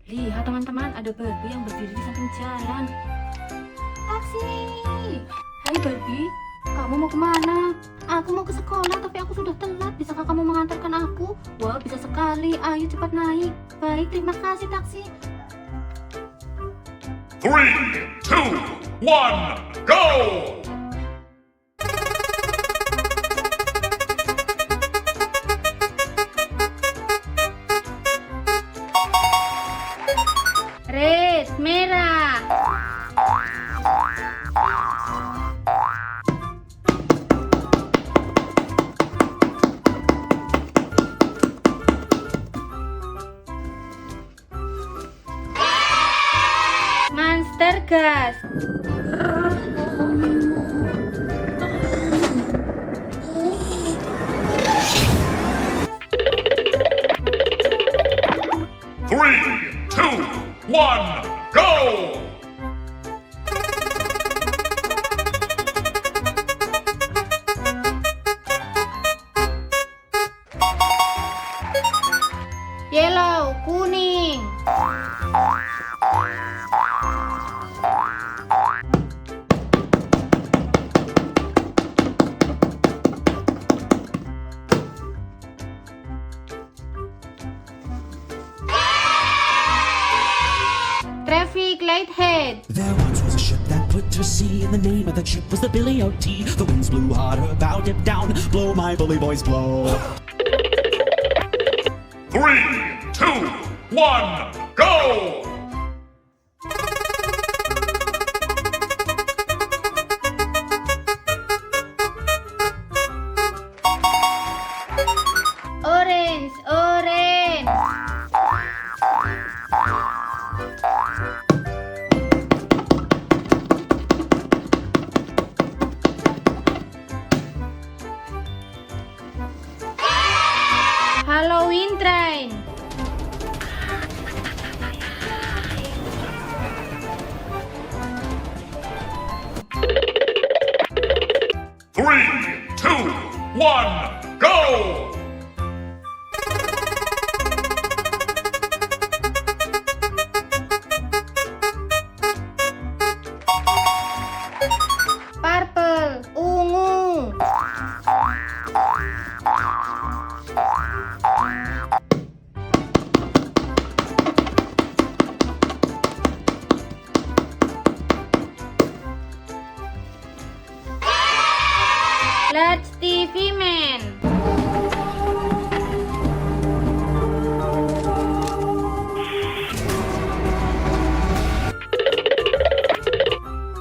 Lihat teman-teman, ada Barbie yang berdiri di samping jalan. Taksi! Hai Barbie, kamu mau kemana? Aku mau ke sekolah tapi aku sudah telat. Bisakah kamu mengantarkan aku? Wah, bisa sekali. Ayo cepat naik. Baik, terima kasih taksi. 3, 2, 1, go! Red, merah. Monster gas. Three, two, one, go! Yellow, kuning. Traffic light head. There once was a ship that put to sea, and the name of that ship was the Billy O.T. The winds blew hard, her bow dipped down. Blow, my bully boys, blow. 3, 2, 1, go! Orange, orange. Halloween train. Three, two, one, go! Purple, ungu. Large TV man.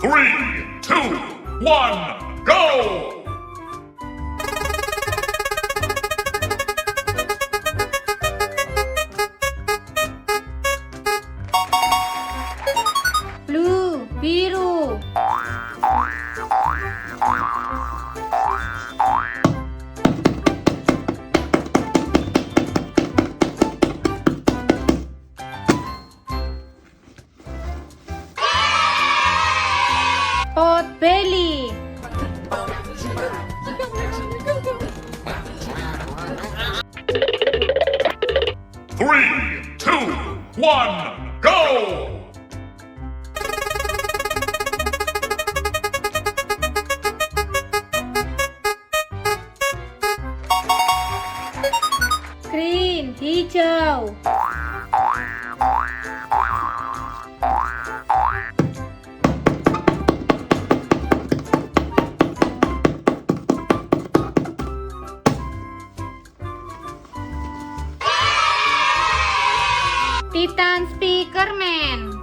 Three, two, one, go! Blue, biru. Pot belly. Three, two, one, go! Green, hijau. Titan speaker man.